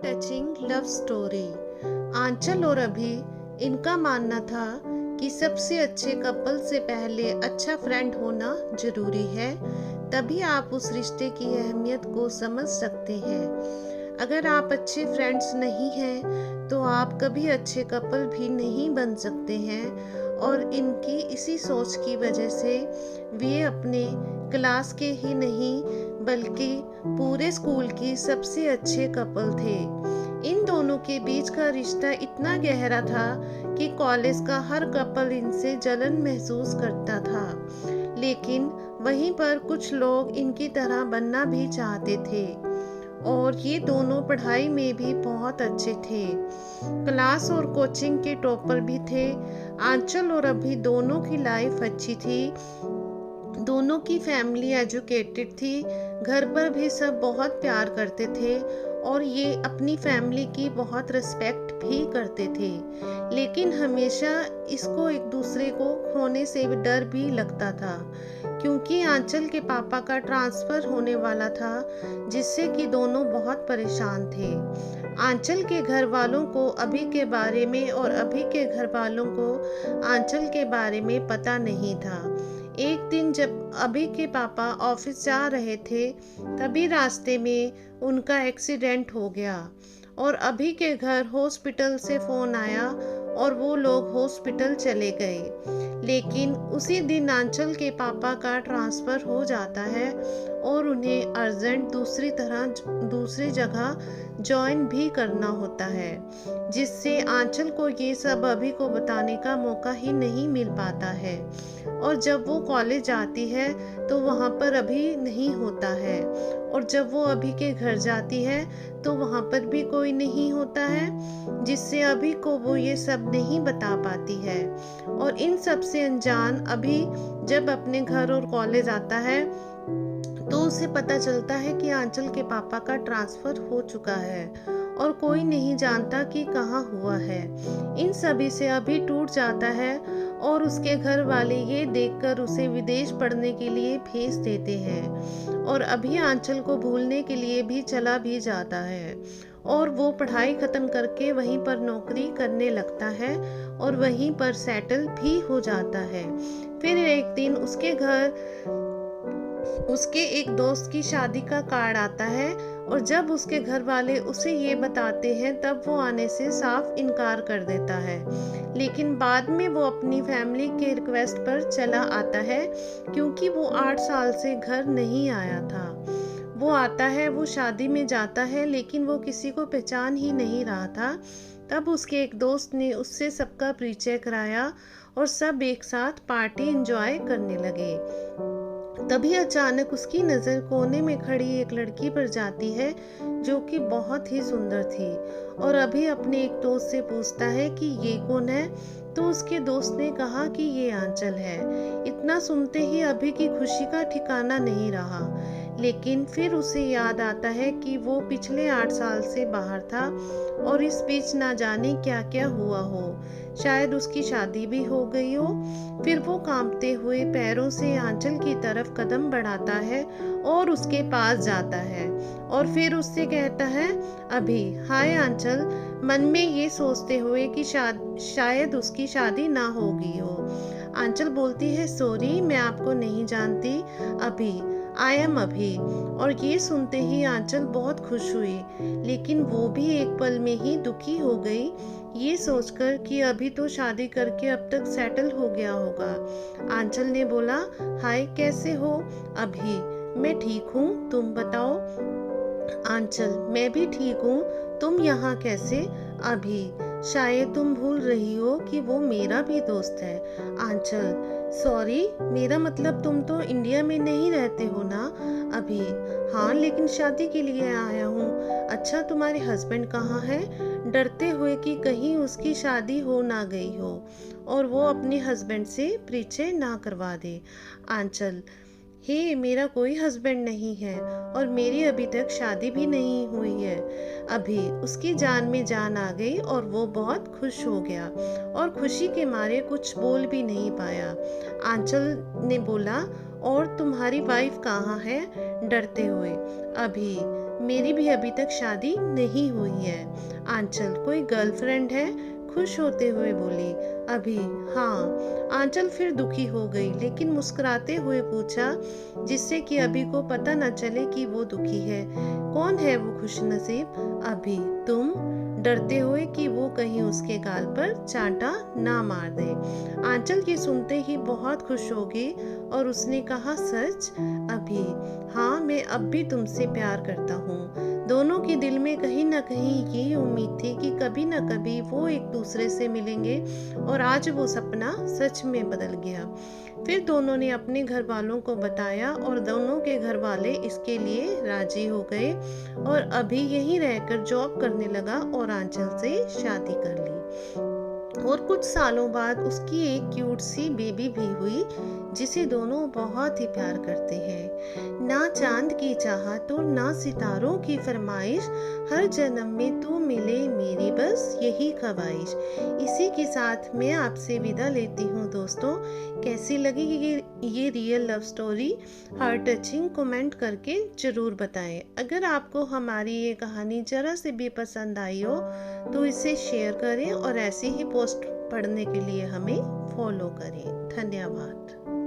Touching love story. आंचल और अभी इनका मानना था कि सबसे अच्छे कपल से पहले अच्छा फ्रेंड होना जरूरी है, तभी आप उस रिश्ते की अहमियत को समझ सकते हैं। अगर आप अच्छे फ्रेंड्स नहीं हैं तो आप कभी अच्छे कपल भी नहीं बन सकते हैं। और इनकी इसी सोच की वजह से वे अपने क्लास के ही नहीं बल्कि पूरे स्कूल की सबसे अच्छे कपल थे। इन दोनों के बीच का रिश्ता इतना गहरा था कि कॉलेज का हर कपल इनसे जलन महसूस करता था। लेकिन वहीं पर कुछ लोग इनकी तरह बनना भी चाहते थे और ये दोनों पढ़ाई में भी बहुत अच्छे थे। क्लास और कोचिंग के टॉपर भी थे। आंचल और अभी दोनों की लाइफ अच्छी थी, दोनों की फैमिली एजुकेटेड थी, घर पर भी सब बहुत प्यार करते थे और ये अपनी फैमिली की बहुत रिस्पेक्ट भी करते थे। लेकिन हमेशा इसको एक दूसरे को खोने से भी डर भी लगता था, क्योंकि आंचल के पापा का ट्रांसफ़र होने वाला था, जिससे कि दोनों बहुत परेशान थे। आंचल के घर वालों को अभी के बारे में और अभी के घर वालों को आंचल के बारे में पता नहीं था। एक दिन जब अभी के पापा ऑफिस जा रहे थे, तभी रास्ते में उनका एक्सीडेंट हो गया और अभी के घर हॉस्पिटल से फ़ोन आया और वो लोग हॉस्पिटल चले गए। लेकिन उसी दिन आंचल के पापा का ट्रांसफ़र हो जाता है और उन्हें अर्जेंट दूसरी जगह जॉइन भी करना होता है, जिससे आंचल को ये सब अभी को बताने का मौका ही नहीं मिल पाता है। और जब वो कॉलेज जाती है तो वहाँ पर अभी नहीं होता है, और जब वो अभी के घर जाती है तो वहाँ पर भी कोई नहीं होता है, जिससे अभी को वो ये सब नहीं बता पाती है। और इन सब से अनजान अभी जब अपने घर और कॉलेज आता है तो उसे पता चलता है कि आंचल के पापा का ट्रांसफ़र हो चुका है और कोई नहीं जानता कि कहाँ हुआ है। इन सभी से अभी टूट जाता है और उसके घर वाले ये देखकर उसे विदेश पढ़ने के लिए भेज देते हैं और अभी आंचल को भूलने के लिए भी चला भी जाता है और वो पढ़ाई ख़त्म करके वहीं पर नौकरी करने लगता है और वहीं पर सेटल भी हो जाता है। फिर एक दिन उसके घर उसके एक दोस्त की शादी का कार्ड आता है और जब उसके घर वाले उसे ये बताते हैं तब वो आने से साफ इनकार कर देता है। लेकिन बाद में वो अपनी फैमिली के रिक्वेस्ट पर चला आता है, क्योंकि वो 8 साल से घर नहीं आया था। वो आता है, वो शादी में जाता है, लेकिन वो किसी को पहचान ही नहीं रहा था। तब उसके एक दोस्त ने उससे सबका परिचय कराया और सब एक साथ पार्टी एंजॉय करने लगे। तभी अचानक उसकी नज़र कोने में खड़ी एक लड़की पर जाती है, जो कि बहुत ही सुंदर थी, और अभी अपने एक दोस्त से पूछता है कि ये कौन है। तो उसके दोस्त ने कहा कि ये आंचल है। इतना सुनते ही अभी की खुशी का ठिकाना नहीं रहा, लेकिन फिर उसे याद आता है कि वो पिछले 8 साल से बाहर था और इस बीच ना जाने क्या क्या हुआ हो, शायद उसकी शादी भी हो गई हो। फिर वो कांपते हुए पैरों से आंचल की तरफ कदम बढ़ाता है और उसके पास जाता है और फिर उससे कहता है, अभी हाय आंचल, मन में ये सोचते हुए कि शायद उसकी शादी ना होगी हो। आंचल बोलती है, सॉरी, मैं आपको नहीं जानती, अभी आई एम अभी। और ये सुनते ही आंचल बहुत खुश हुई, लेकिन वो भी एक पल में ही दुखी हो गई, ये सोचकर कि अभी तो शादी करके अब तक सेटल हो गया होगा। आंचल ने बोला, हाय, कैसे हो अभी? मैं ठीक हूँ, तुम बताओ। आंचल, मैं भी ठीक हूँ, तुम यहाँ कैसे? अभी, शायद तुम भूल रही हो कि वो मेरा भी दोस्त है। आंचल, सॉरी, मेरा मतलब तुम तो इंडिया में नहीं रहते हो ना? अभी, हाँ, लेकिन शादी के लिए आया हूँ। अच्छा, तुम्हारे हस्बैंड कहाँ है? डरते हुए कि कहीं उसकी शादी हो ना गई हो और वो अपने हस्बैंड से परिचय ना करवा दे। आंचल, हे, मेरा कोई हस्बैंड नहीं है और मेरी अभी तक शादी भी नहीं हुई है। अभी उसकी जान में जान आ गई और वो बहुत खुश हो गया और खुशी के मारे कुछ बोल भी नहीं पाया। आंचल ने बोला, और तुम्हारी वाइफ कहाँ है? डरते हुए, अभी, मेरी भी अभी तक शादी नहीं हुई है। आंचल, कोई गर्लफ्रेंड है? खुश होते हुए बोली अभी। हाँ। आंचल फिर दुखी हो गई, लेकिन मुस्कुराते हुए पूछा, जिससे कि अभी को पता न चले कि वो दुखी है। कौन है वो खुशनसीब? अभी। तुम? डरते हुए कि वो कहीं उसके गाल पर चांटा ना मार दे। आंचल ये सुनते ही बहुत खुश हो गई और उसने कहा, सच? अभी। हाँ, मैं अब भी तुमसे प्यार करता हूँ। दोनों के दिल में कहीं ना कहीं ये उम्मीद थी कि कभी ना कभी वो एक दूसरे से मिलेंगे, और आज वो सपना सच में बदल गया। फिर दोनों ने अपने घर वालों को बताया और दोनों के घर वाले इसके लिए राजी हो गए, और अभी यहीं रहकर जॉब करने लगा और आंचल से शादी कर ली। और कुछ सालों बाद उसकी एक क्यूट सी बेबी भी हुई, जिसे दोनों बहुत ही प्यार करते हैं। ना चांद की चाहत और ना सितारों की फरमाइश, हर जन्म में तू मिले मेरी बस यही ख्वाहिश। इसी के साथ मैं आपसे विदा लेती हूँ दोस्तों। कैसी लगी ये real love story? Heart touching comment करके ज़रूर बताएं। अगर आपको हमारी ये कहानी ज़रा से भी पसंद आई हो तो इसे शेयर करें, और ऐसी ही पोस्ट पढ़ने के लिए हमें फॉलो करें। धन्यवाद।